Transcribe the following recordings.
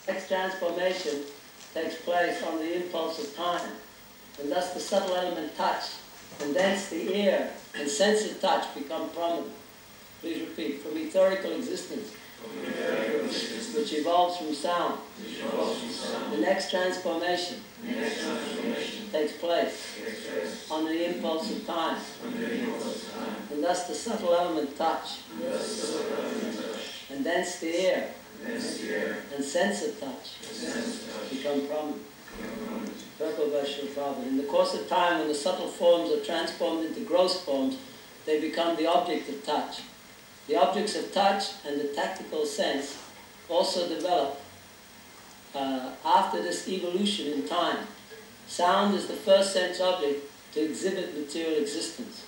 Next transformation takes place on the impulse of time, and thus the subtle element touch, and thence the ear and sense of touch become prominent. Please repeat. From etherical existence, which evolves from sound. The next transformation takes place on the impulse of time, and thus the subtle element touch, and thence the ear and sense of touch become prominent. In the course of time, when the subtle forms are transformed into gross forms, they become the object of touch. The objects of touch and the tactical sense also develop after this evolution in time. Sound is the first sense object to exhibit material existence.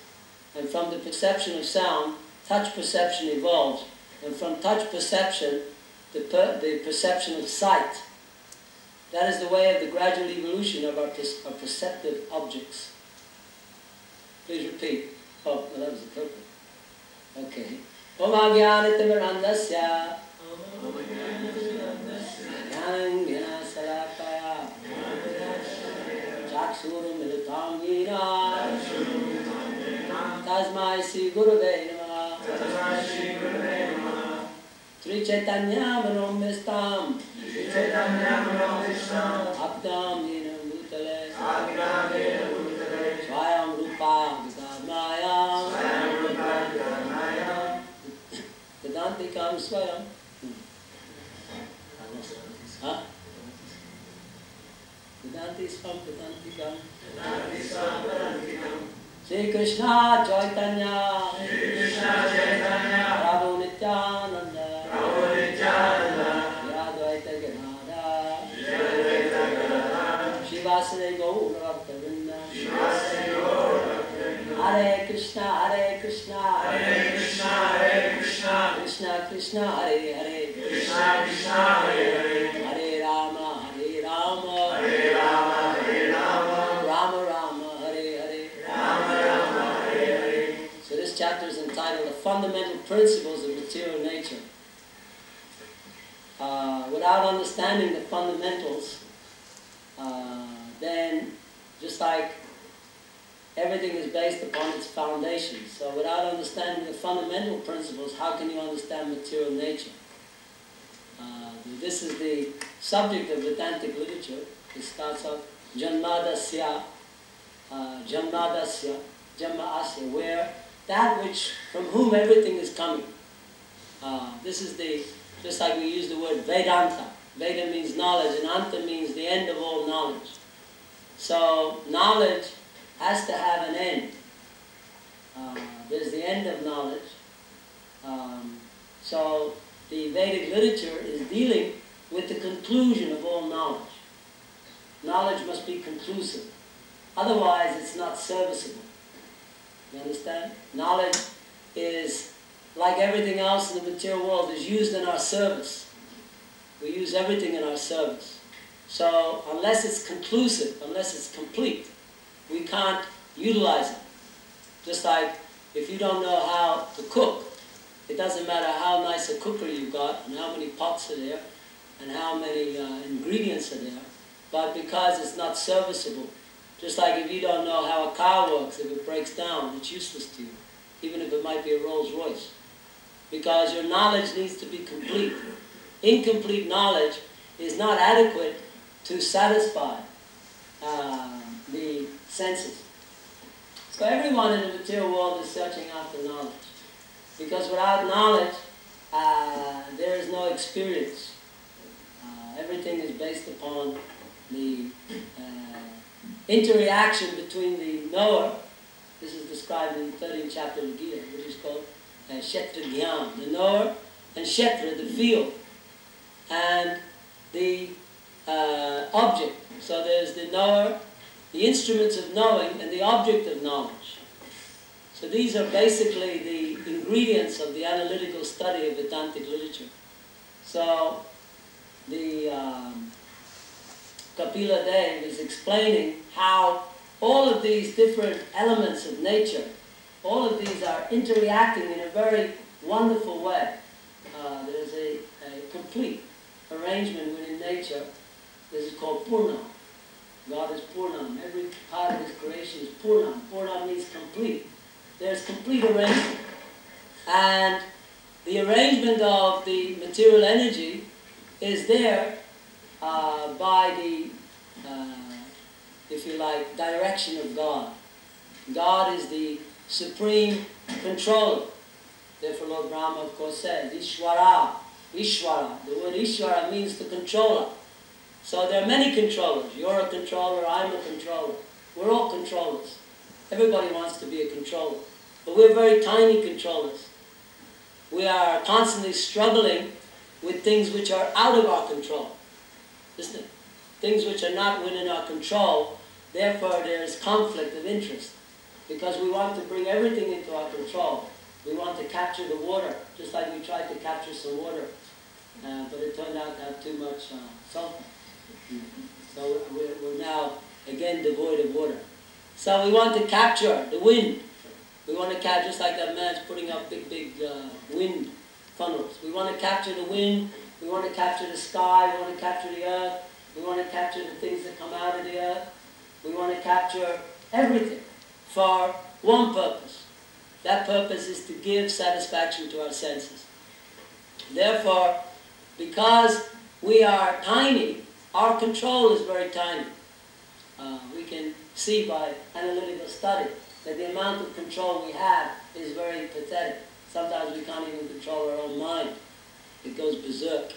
And from the perception of sound, touch perception evolves. And from touch perception, the perception of sight. That is the way of the gradual evolution of our perceptive objects. Please repeat. Oh, well, that was the purpose. Okay. Om Agyanitamirandasya Jnana Salakaya Chaksurum Militam Yena Tasmai Sri Gurave Namaha Sri Chaitanya Manomistam Abdam Yena Bhutale Swayam Rupa Vikamaya Vedantikam Swayam. Huh? Vedanti Swam Vedantikam. Sri Krishna Chaitanya Prabhu Nityananda Yadvaita Gadadhara Shivasane Gaurabhavrinda Hare Krishna Hare Krishna Hare Krishna Hare Krishna Krishna Krishna Hare Hare Krishna Krishna Hare Hare Hare Rama Hare Rama Hare Rama Hare Rama Rama Rama Hare Hare Rama Rama Hare Hare. So this chapter is entitled The Fundamental Principles of Material Nature. Without understanding the fundamentals, then just like everything is based upon its foundation. So without understanding the fundamental principles, how can you understand material nature? This is the subject of Vedantic literature. It starts off Janmadasya, Janmadasya, Janma-asya, where that which, from whom everything is coming. This is the, just like we use the word Vedanta. Veda means knowledge, and Anta means the end of all knowledge. So knowledge has to have an end. There's the end of knowledge. So the Vedic literature is dealing with the conclusion of all knowledge. Knowledge must be conclusive. Otherwise, it's not serviceable. You understand? Knowledge is, like everything else in the material world, is used in our service. We use everything in our service. So unless it's conclusive, unless it's complete, we can't utilize it. Just like if you don't know how to cook, it doesn't matter how nice a cooker you've got and how many pots are there and how many ingredients are there, but because it's not serviceable. Just like if you don't know how a car works, if it breaks down, it's useless to you, even if it might be a Rolls Royce. Because your knowledge needs to be complete. Incomplete knowledge is not adequate to satisfy the senses. So everyone in the material world is searching after knowledge. Because without knowledge, there is no experience. Everything is based upon the interaction between the knower. This is described in the 13th chapter of the Gita, which is called Kshetra Gyan. The knower and Kshetra, the field, and the object. So there's the knower, the instruments of knowing, and the object of knowledge. So these are basically the ingredients of the analytical study of Vedantic literature. So the Kapila Dev is explaining how all of these different elements of nature, all of these are interacting in a very wonderful way. There's a complete arrangement within nature, this is called Purnam. God is Purnam. Every part of His creation is Purnam. Purnam means complete. There's complete arrangement. And the arrangement of the material energy is there by the, if you like, direction of God. God is the supreme controller. Therefore Lord Brahma, of course, says, Ishvara. Ishvara. The word Ishvara means the controller. So there are many controllers. You're a controller, I'm a controller. We're all controllers. Everybody wants to be a controller. But we're very tiny controllers. We are constantly struggling with things which are out of our control. Isn't it? Things which are not within our control, therefore there is conflict of interest. Because we want to bring everything into our control. We want to capture the water, just like we tried to capture some water. But it turned out to have too much sulfur. So we're now, again, devoid of water. So we want to capture the wind. We want to capture, just like that man's putting up big wind funnels. We want to capture the wind. We want to capture the sky. We want to capture the earth. We want to capture the things that come out of the earth. We want to capture everything for one purpose. That purpose is to give satisfaction to our senses. Therefore, because we are tiny, our control is very tiny. We can see by analytical study that the amount of control we have is very pathetic. Sometimes we can't even control our own mind. It goes berserk.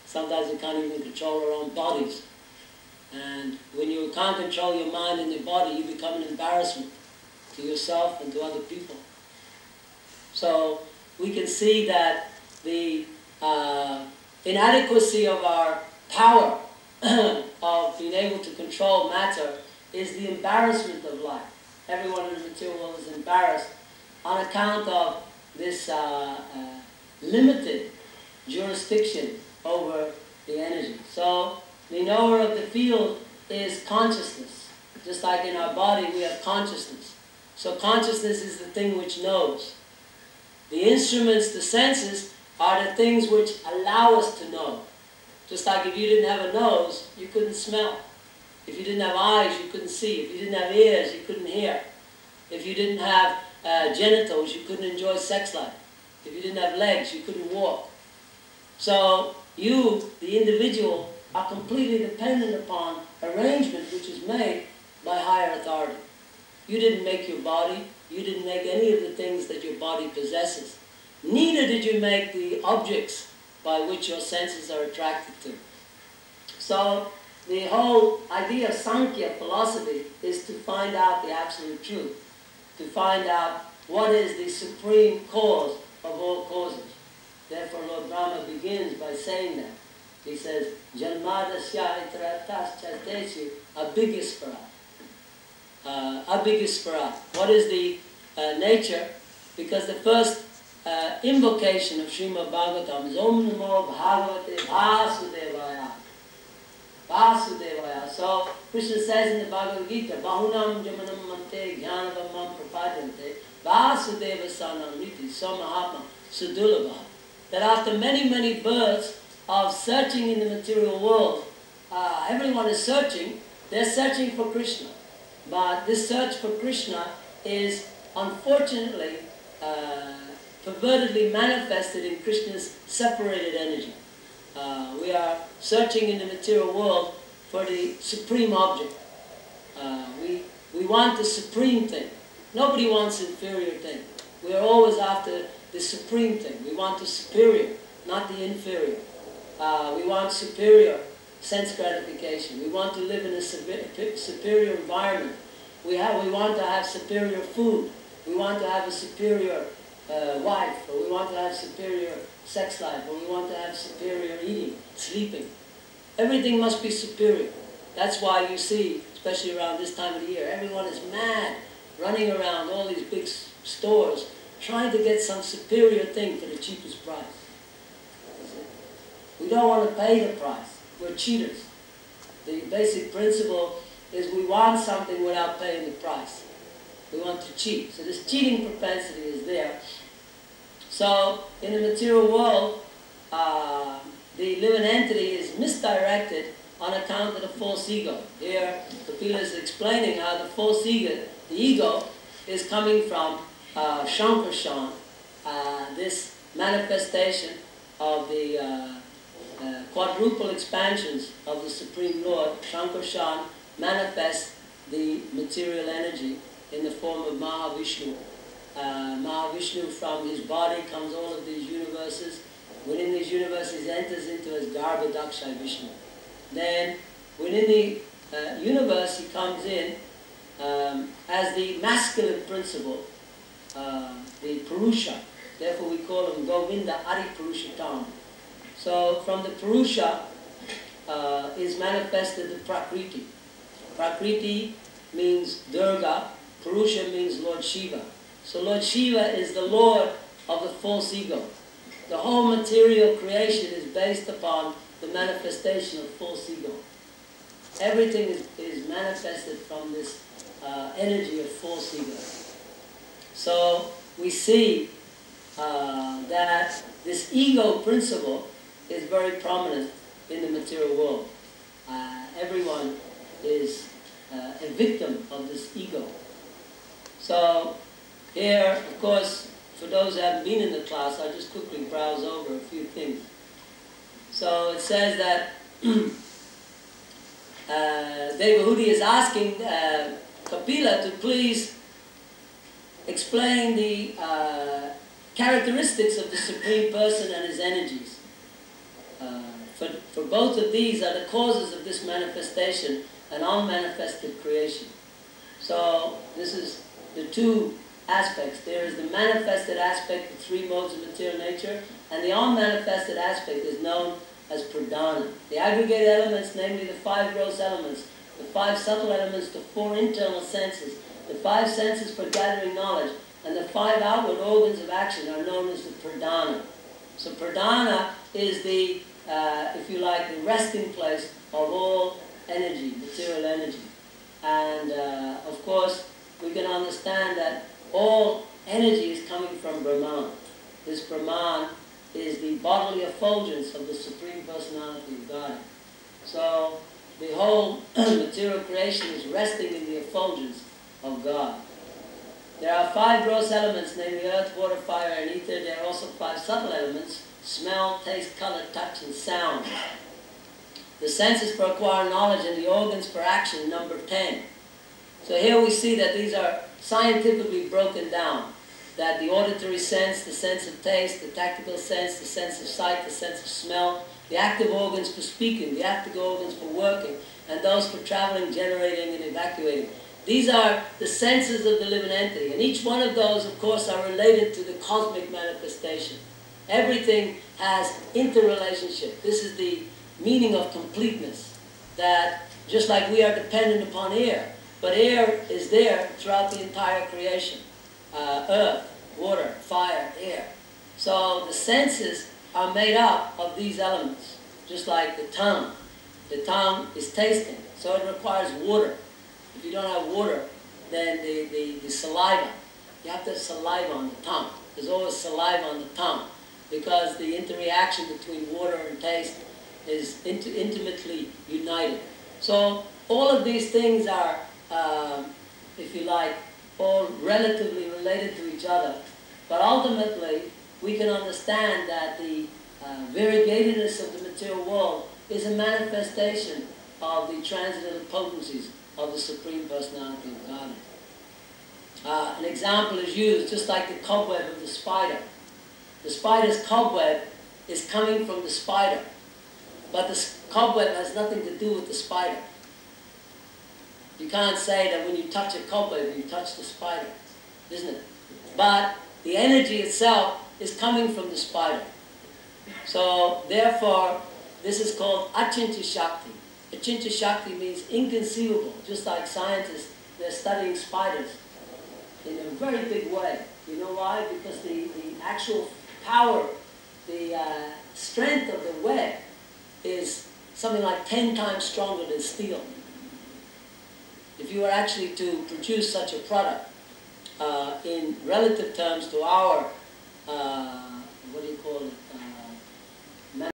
Sometimes we can't even control our own bodies. And when you can't control your mind and your body, you become an embarrassment to yourself and to other people. So we can see that the inadequacy of our power of being able to control matter is the embarrassment of life. Everyone in the material world is embarrassed on account of this limited jurisdiction over the energy. So the knower of the field is consciousness. Just like in our body we have consciousness. So consciousness is the thing which knows. The instruments, the senses, are the things which allow us to know. Just like if you didn't have a nose, you couldn't smell. If you didn't have eyes, you couldn't see. If you didn't have ears, you couldn't hear. If you didn't have genitals, you couldn't enjoy sex life. If you didn't have legs, you couldn't walk. So you, the individual, are completely dependent upon arrangement which is made by higher authority. You didn't make your body. You didn't make any of the things that your body possesses. Neither did you make the objects by which your senses are attracted to. So the whole idea of Sankhya philosophy is to find out the absolute truth, to find out what is the supreme cause of all causes. Therefore Lord Brahma begins by saying that. He says, Janmadasya itratas chastesu abhigaspara. Abhigaspara. What is the nature? Because the first invocation of Srimad Bhagavatam is Om Namo Bhagavate Vasudevaya. Vasudevaya. So Krishna says in the Bhagavad Gita, Bahunam Jamanam Mante Jnanavamam Prapadyante Vasudeva Sanam Niti Samahatma Sudulabha. That after many, many births of searching in the material world, everyone is searching. They're searching for Krishna. But this search for Krishna is unfortunately pervertedly manifested in Krishna's separated energy. We are searching in the material world for the supreme object. We want the supreme thing. Nobody wants the inferior thing. We are always after the supreme thing. We want the superior, not the inferior. We want superior sense gratification. We want to live in a superior environment. We want to have superior food. We want to have a superior wife, or we want to have superior sex life, or we want to have superior eating, sleeping. Everything must be superior. That's why you see, especially around this time of the year, everyone is mad, running around all these big stores, trying to get some superior thing for the cheapest price. We don't want to pay the price. We're cheaters. The basic principle is we want something without paying the price. We want to cheat. So this cheating propensity is there. So in the material world, the living entity is misdirected on account of the false ego. Here, Kapila is explaining how the false ego, the ego, is coming from Shankarshan, this manifestation of the quadruple expansions of the Supreme Lord. Shankarshan manifests the material energy in the form of Mahavishnu. Mahavishnu, from his body comes all of these universes. Within these universes, enters into as Garbhadakshay Vishnu. Then, within the universe, he comes in as the masculine principle, the Purusha. Therefore, we call him Govinda Adi Purushatam. So, from the Purusha is manifested the Prakriti. Prakriti means Durga, Purusha means Lord Shiva. So Lord Shiva is the Lord of the false ego. The whole material creation is based upon the manifestation of false ego. Everything is manifested from this energy of false ego. So we see that this ego principle is very prominent in the material world. Everyone is a victim of this ego. So here, of course, for those who haven't been in the class, I'll just quickly browse over a few things. So it says that Devahudi is asking Kapila to please explain the characteristics of the Supreme Person and his energies. For both of these are the causes of this manifestation and unmanifested creation. So this is the two aspects. There is the manifested aspect, the three modes of material nature, and the unmanifested aspect is known as pradhana. The aggregate elements, namely the five gross elements, the five subtle elements, the four internal senses, the five senses for gathering knowledge, and the five outward organs of action are known as the pradhana. So pradhana is the, if you like, the resting place of all energy, material energy. And of course, we can understand that all energy is coming from Brahman. This Brahman is the bodily effulgence of the Supreme Personality of God. So the whole material creation is resting in the effulgence of God. There are five gross elements, namely earth, water, fire, and ether. There are also five subtle elements: smell, taste, color, touch, and sound. The senses for acquiring knowledge and the organs for action number 10. So here we see that these are scientifically broken down. That the auditory sense, the sense of taste, the tactile sense, the sense of sight, the sense of smell, the active organs for speaking, the active organs for working, and those for traveling, generating, and evacuating. These are the senses of the living entity, and each one of those, of course, are related to the cosmic manifestation. Everything has interrelationship. This is the meaning of completeness, that just like we are dependent upon air, but air is there throughout the entire creation. Earth, water, fire, air. So the senses are made up of these elements, just like the tongue. The tongue is tasting, so it requires water. If you don't have water, then the saliva, you have to have saliva on the tongue. There's always saliva on the tongue, because the interaction between water and taste is intimately united. So all of these things are, if you like, all relatively related to each other. But ultimately, we can understand that the variegatedness of the material world is a manifestation of the transcendental potencies of the Supreme Personality of Godhead. An example is used, just like the cobweb of the spider. The spider's cobweb is coming from the spider, but the cobweb has nothing to do with the spider. You can't say that when you touch a cobweb, you touch the spider, isn't it? But the energy itself is coming from the spider. So, therefore, this is called Achintya Shakti. Achintya Shakti means inconceivable, just like scientists, they're studying spiders in a very big way. You know why? Because the actual power, the strength of the web is something like 10 times stronger than steel. If you were actually to produce such a product in relative terms to our, what do you call it,